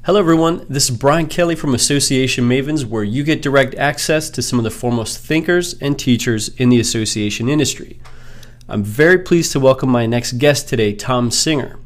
Hello everyone, this is Brian Kelly from Association Mavens, where you get direct access to some of the foremost thinkers and teachers in the association industry. I'm very pleased to welcome my next guest today, Thom Singer.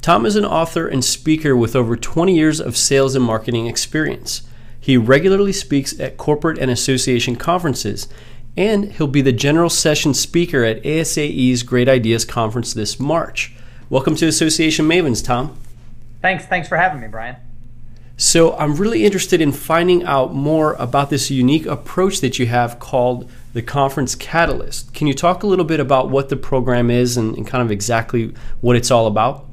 Thom is an author and speaker with over 20 years of sales and marketing experience. He regularly speaks at corporate and association conferences, and he'll be the general session speaker at ASAE's Great Ideas Conference this March. Welcome to Association Mavens, Thom. Thanks for having me, Brian. So I'm really interested in finding out more about this unique approach that you have called the Conference Catalyst. Can you talk a little bit about what the program is and kind of exactly what it's all about?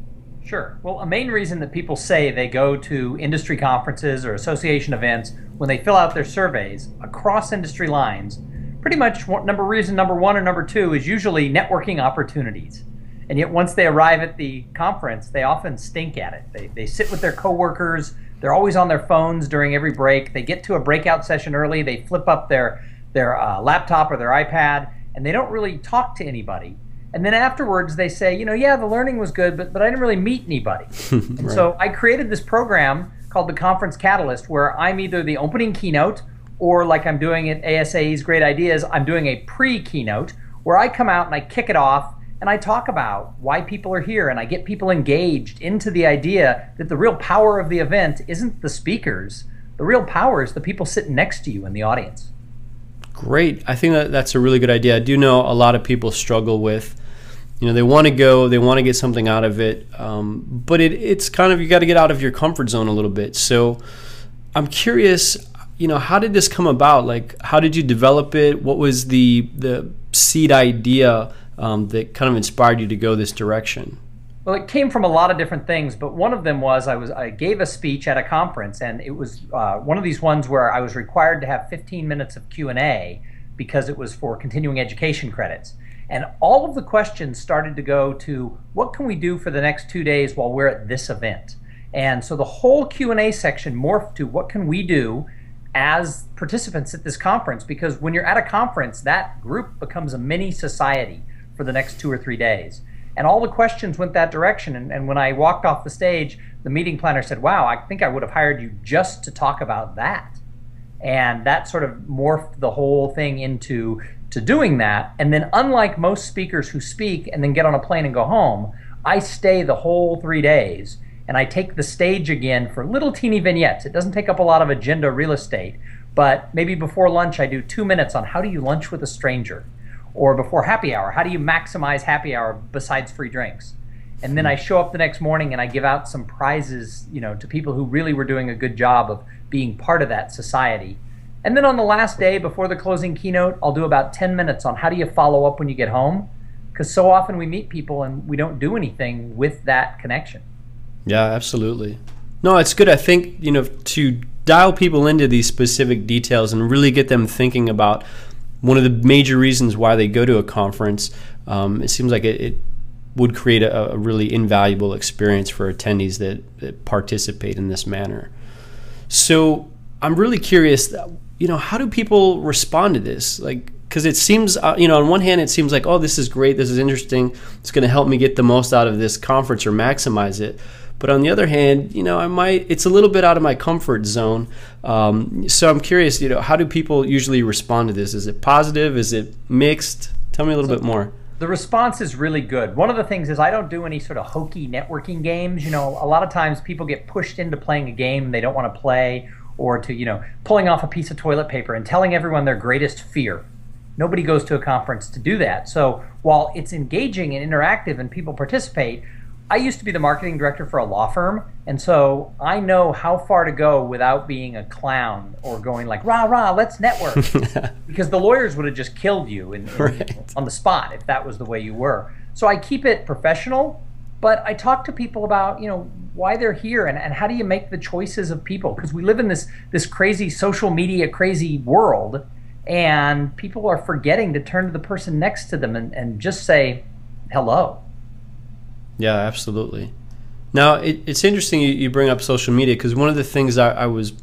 Sure. Well, a main reason that people say they go to industry conferences or association events when they fill out their surveys across industry lines, pretty much reason number one or number two is usually networking opportunities. And yet once they arrive at the conference, they often stink at it. They sit with their coworkers, they're always on their phones during every break, they get to a breakout session early, they flip up their laptop or their iPad, and they don't really talk to anybody. And then afterwards they say, yeah, the learning was good, but I didn't really meet anybody. And Right. so I created this program called the Conference Catalyst, where I'm either the opening keynote, or like I'm doing at ASAE's Great Ideas, I'm doing a pre-keynote, where I come out and I kick it off, and I talk about why people are here, and I get people engaged into the idea that the real power of the event isn't the speakers. The real power is the people sitting next to you in the audience. Great. I think that's a really good idea. I do know a lot of people struggle with, they want to go, they want to get something out of it, but it's kind of, you got to get out of your comfort zone a little bit. So I'm curious, how did this come about? Like, how did you develop it? What was the seed idea that kind of inspired you to go this direction? Well, it came from a lot of different things, but one of them was I gave a speech at a conference, and it was one of these ones where I was required to have 15 minutes of Q&A because it was for continuing education credits. And all of the questions started to go to, what can we do for the next 2 days while we're at this event? And so the whole Q&A section morphed to, what can we do as participants at this conference? Because when you're at a conference, that group becomes a mini society for the next 2 or 3 days. And all the questions went that direction. And when I walked off the stage, the meeting planner said, wow, I think I would have hired you just to talk about that. And that sort of morphed the whole thing into doing that. And then, unlike most speakers who speak and then get on a plane and go home, I stay the whole 3 days, and I take the stage again for little teeny vignettes. It doesn't take up a lot of agenda real estate, but maybe before lunch I do 2 minutes on how do you lunch with a stranger? Or before happy hour, how do you maximize happy hour besides free drinks? And then I show up the next morning and I give out some prizes, to people who really were doing a good job of being part of that society. And then on the last day before the closing keynote, I'll do about 10 minutes on how do you follow up when you get home? Because so often we meet people and we don't do anything with that connection. Yeah, absolutely. No, it's good. I think, to dial people into these specific details and really get them thinking about one of the major reasons why they go to a conference, it seems like it would create a really invaluable experience for attendees that participate in this manner. So I'm really curious, how do people respond to this? Because it seems, on one hand, it seems like, oh, this is great, this is interesting, it's going to help me get the most out of this conference or maximize it. But on the other hand, it's a little bit out of my comfort zone. So I'm curious, how do people usually respond to this? Is it positive? Is it mixed? Tell me a little bit more. The response is really good. One of the things is I don't do any sort of hokey networking games. A lot of times people get pushed into playing a game they don't want to play, or to, pulling off a piece of toilet paper and telling everyone their greatest fear. Nobody goes to a conference to do that. So while it's engaging and interactive and people participate, I used to be the marketing director for a law firm, and so I know how far to go without being a clown or going like, rah, rah, let's network. Because the lawyers would have just killed you on the spot if that was the way you were. So I keep it professional, but I talk to people about, why they're here and how do you make the choices of people? Because we live in this crazy social media, crazy world, and people are forgetting to turn to the person next to them and just say hello. Yeah, absolutely. Now, it's interesting you bring up social media, because one of the things I was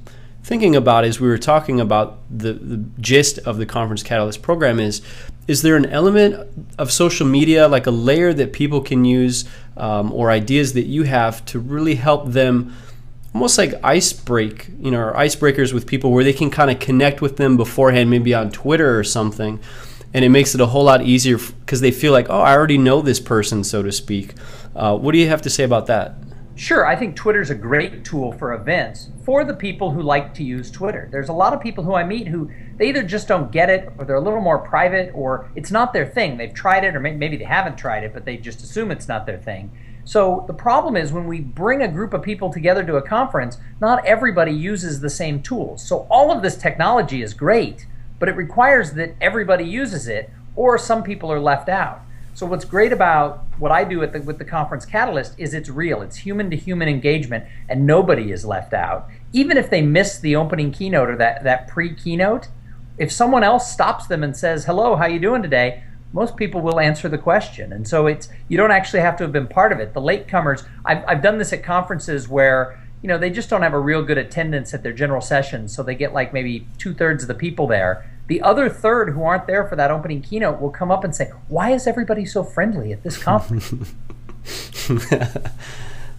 thinking about as we were talking about the gist of the Conference Catalyst program is there an element of social media, like a layer that people can use or ideas that you have to really help them almost like or icebreakers with people where they can kind of connect with them beforehand, maybe on Twitter or something. And it makes it a whole lot easier because they feel like, oh, I already know this person, so to speak. What do you have to say about that? Sure, I think Twitter's a great tool for events for the people who like to use Twitter. There's a lot of people who I meet who they either just don't get it, or they're a little more private, or it's not their thing. They've tried it, or maybe they haven't tried it, but they just assume it's not their thing. So the problem is when we bring a group of people together to a conference, not everybody uses the same tools. So all of this technology is great, but it requires that everybody uses it, or some people are left out. So what's great about what I do with the Conference Catalyst is it's real. It's human-to-human engagement, and nobody is left out. Even if they miss the opening keynote or that pre-keynote, if someone else stops them and says, hello, how you doing today? Most people will answer the question. And so you don't actually have to have been part of it. The latecomers, I've done this at conferences where they just don't have a real good attendance at their general sessions, so they get like maybe 2/3 of the people there. The other third who aren't there for that opening keynote will come up and say, why is everybody so friendly at this conference?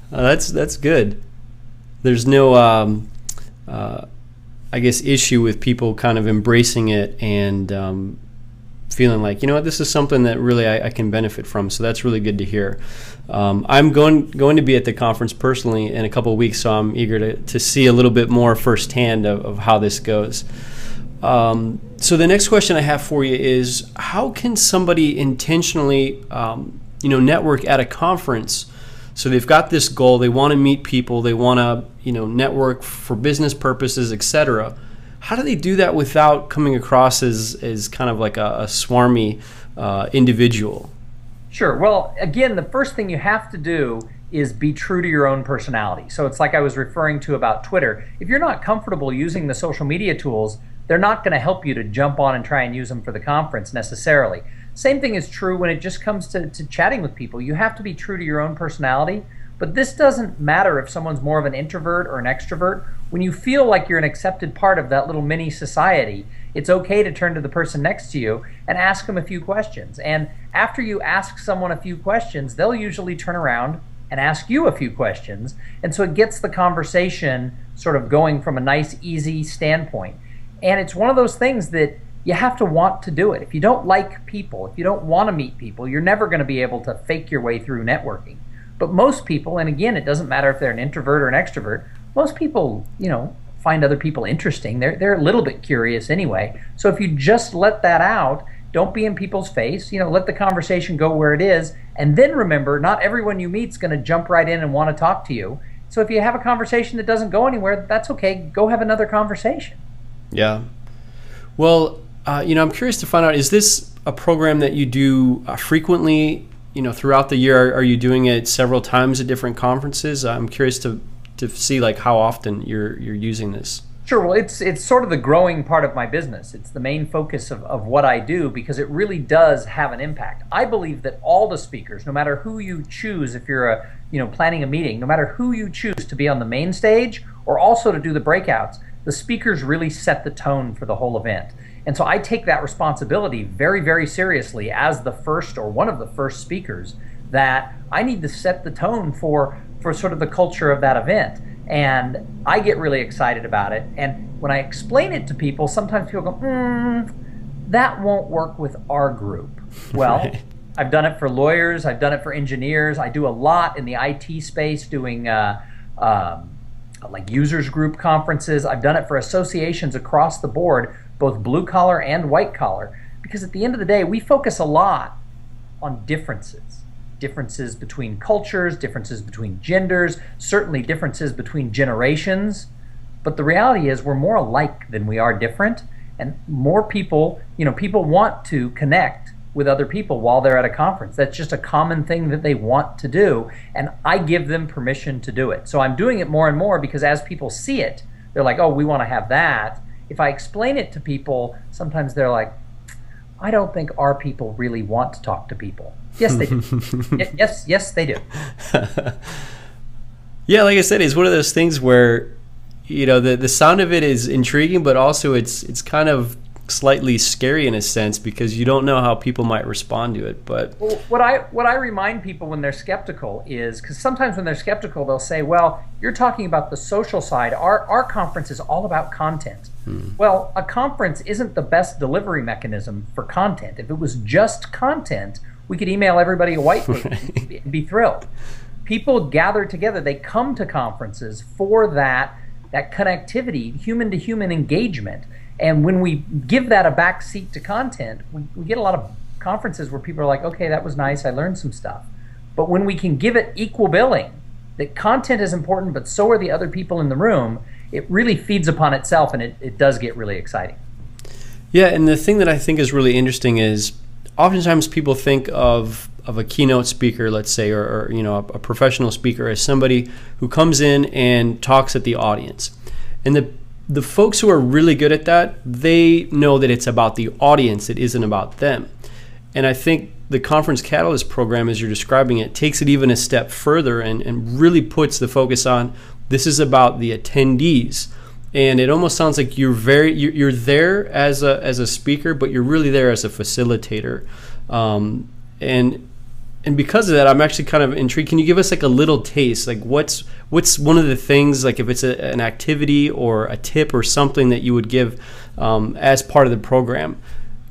That's good. There's no, I guess, issue with people kind of embracing it and feeling like, this is something that really I can benefit from. So that's really good to hear. I'm going to be at the conference personally in a couple of weeks, so I'm eager to see a little bit more firsthand of how this goes. So the next question I have for you is, how can somebody intentionally, network at a conference? So they've got this goal, they want to meet people, they want to, network for business purposes, etc. How do they do that without coming across as kind of like a swarmy individual? Sure. Well, again, the first thing you have to do is be true to your own personality. So it's like I was referring to about Twitter. If you're not comfortable using the social media tools, they're not going to help you to jump on and try and use them for the conference necessarily. Same thing is true when it just comes to chatting with people. You have to be true to your own personality, but this doesn't matter if someone's more of an introvert or an extrovert. When you feel like you're an accepted part of that little mini society, it's okay to turn to the person next to you and ask them a few questions. And after you ask someone a few questions, they'll usually turn around and ask you a few questions. And so it gets the conversation sort of going from a nice, easy standpoint. And it's one of those things that you have to want to do it. If you don't like people, if you don't want to meet people, you're never going to be able to fake your way through networking. But most people, and again, it doesn't matter if they're an introvert or an extrovert, most people, find other people interesting. They're a little bit curious anyway. So if you just let that out, don't be in people's face, let the conversation go where it is. And then remember, not everyone you meet is going to jump right in and want to talk to you. So if you have a conversation that doesn't go anywhere, that's okay. Go have another conversation. Yeah. Well, I'm curious to find out, is this a program that you do frequently, throughout the year? Are you doing it several times at different conferences? I'm curious to see like how often you're using this. Sure. Well, it's sort of the growing part of my business. It's the main focus of what I do because it really does have an impact. I believe that all the speakers, no matter who you choose, if you're planning a meeting, no matter who you choose to be on the main stage or also to do the breakouts, the speakers really set the tone for the whole event. And so I take that responsibility very, very seriously as the first or one of the first speakers, that I need to set the tone for sort of the culture of that event. And I get really excited about it. And when I explain it to people, sometimes people go, that won't work with our group. Well, right. I've done it for lawyers. I've done it for engineers. I do a lot in the IT space doing like users group conferences. I've done it for associations across the board, both blue collar and white collar, because at the end of the day, we focus a lot on differences between cultures, differences between genders, certainly differences between generations. But the reality is we're more alike than we are different, and more people, people want to connect with other people while they're at a conference. That's just a common thing that they want to do, and I give them permission to do it. So I'm doing it more and more because as people see it, they're like, oh, we want to have that. If I explain it to people, sometimes they're like, I don't think our people really want to talk to people. Yes, they do. Yes, they do. Yeah, like I said, it's one of those things where, the sound of it is intriguing, but also it's kind of slightly scary in a sense because you don't know how people might respond to it. But well, what I remind people when they're skeptical is, because sometimes when they're skeptical, they'll say, well, you're talking about the social side. Our conference is all about content. Well, a conference isn't the best delivery mechanism for content. If it was just content, we could email everybody a white paper and be thrilled. People gather together. They come to conferences for that connectivity, human-to-human engagement. And when we give that a back seat to content, we get a lot of conferences where people are like, okay, that was nice, I learned some stuff. But when we can give it equal billing, that content is important, but so are the other people in the room, it really feeds upon itself, and it does get really exciting. Yeah, and the thing that I think is really interesting is oftentimes people think of a keynote speaker, let's say, or a professional speaker as somebody who comes in and talks at the audience. And the folks who are really good at that, they know that it's about the audience, it isn't about them. And I think the Conference Catalyst program, as you're describing it, takes it even a step further and really puts the focus on this is about the attendees. And it almost sounds like you're there as a speaker, but you're really there as a facilitator. And because of that, I'm actually kind of intrigued. Can you give us like a little taste? Like what's one of the things, like if it's an activity or a tip or something that you would give as part of the program?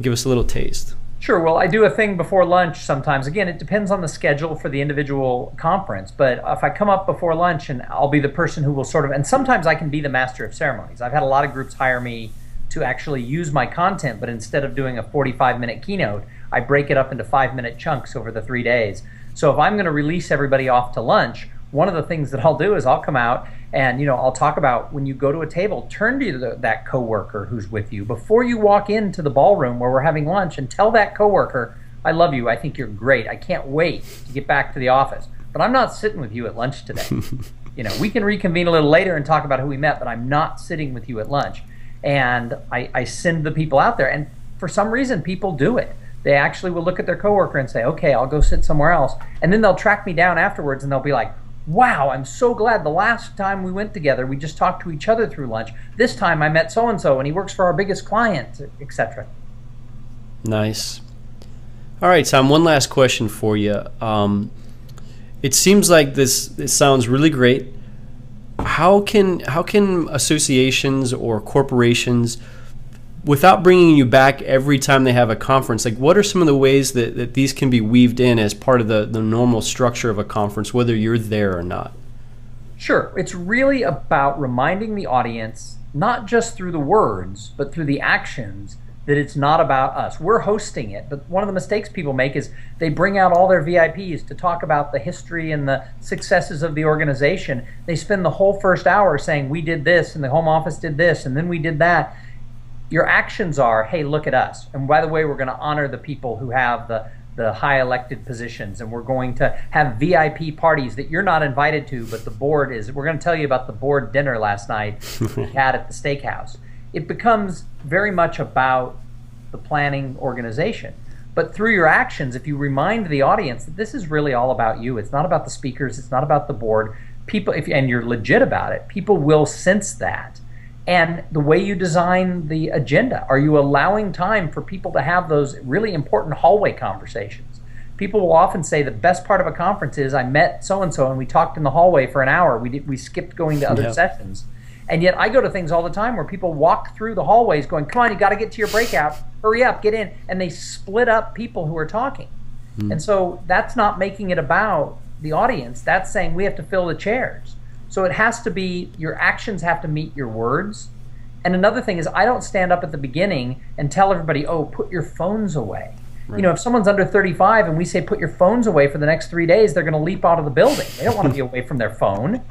Give us a little taste. Sure. Well, I do a thing before lunch sometimes. Again, it depends on the schedule for the individual conference. But if I come up before lunch, and I'll be the person who will sort of, and sometimes I can be the master of ceremonies. I've had a lot of groups hire me to actually use my content, but instead of doing a 45-minute keynote, I break it up into 5-minute chunks over the 3 days. So if I'm going to release everybody off to lunch, one of the things that I'll do is I'll come out and I'll talk about when you go to a table, turn to that coworker who's with you before you walk into the ballroom where we're having lunch, and tell that coworker, I love you, I think you're great, I can't wait to get back to the office, but I'm not sitting with you at lunch today. We can reconvene a little later and talk about who we met, but I'm not sitting with you at lunch. And I send the people out there, and for some reason people do it. They actually will look at their coworker and say, okay, I'll go sit somewhere else. And then they'll track me down afterwards and they'll be like, wow, I'm so glad the last time we went together, we just talked to each other through lunch. This time I met so-and-so and he works for our biggest client, etc. Nice. All right, Thom, one last question for you. It seems like this sounds really great. How can associations or corporations, without bringing you back every time they have a conference, like what are some of the ways that these can be weaved in as part of the normal structure of a conference, whether you're there or not? Sure. It's really about reminding the audience, not just through the words, but through the actions, that it's not about us. We're hosting it, but one of the mistakes people make is they bring out all their VIPs to talk about the history and the successes of the organization. They spend the whole first hour saying, we did this, and the home office did this, and then we did that. Your actions are, hey, look at us. And by the way, we're going to honor the people who have the high elected positions, and we're going to have VIP parties that you're not invited to, but the board is. We're going to tell you about the board dinner last night we had at the steakhouse. It becomes very much about the planning organization. But through your actions, if you remind the audience that this is really all about you, it's not about the speakers, it's not about the board, people, and you're legit about it, people will sense that. And the way you design the agenda, are you allowing time for people to have those really important hallway conversations? People will often say the best part of a conference is I met so-and-so and we talked in the hallway for an hour. We skipped going to other sessions. And yet I go to things all the time where people walk through the hallways going, come on, you got to get to your breakout. Hurry up, get in. And they split up people who are talking. And so that's not making it about the audience. That's saying we have to fill the chairs. So it has to be, your actions have to meet your words. And another thing is I don't stand up at the beginning and tell everybody, oh, put your phones away. Right. If someone's under 35 and we say put your phones away for the next 3 days, they're going to leap out of the building. They don't want to be away from their phone.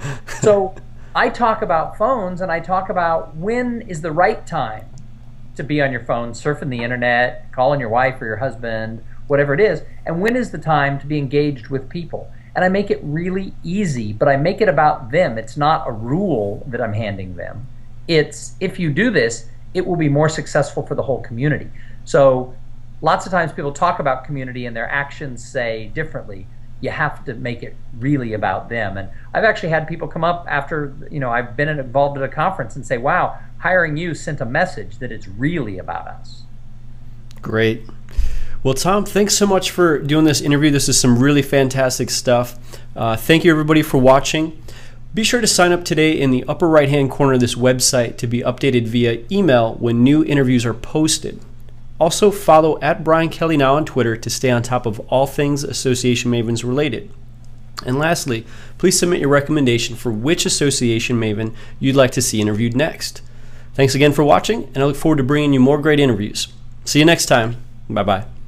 So I talk about phones, and I talk about when is the right time to be on your phone, surfing the internet, calling your wife or your husband, whatever it is, and when is the time to be engaged with people. And I make it really easy, but I make it about them. It's not a rule that I'm handing them. It's, if you do this, it will be more successful for the whole community. So lots of times people talk about community and their actions say differently. you have to make it really about them. And I've actually had people come up after, I've been involved at a conference and say, wow, hiring you sent a message that it's really about us. Great. Well, Thom, thanks so much for doing this interview. This is some really fantastic stuff. Thank you, everybody, for watching. Be sure to sign up today in the upper right-hand corner of this website to be updated via email when new interviews are posted. Also, follow @BrianKellyNow on Twitter to stay on top of all things Association Mavens related. And lastly, please submit your recommendation for which Association Maven you'd like to see interviewed next. Thanks again for watching, and I look forward to bringing you more great interviews. See you next time. Bye-bye.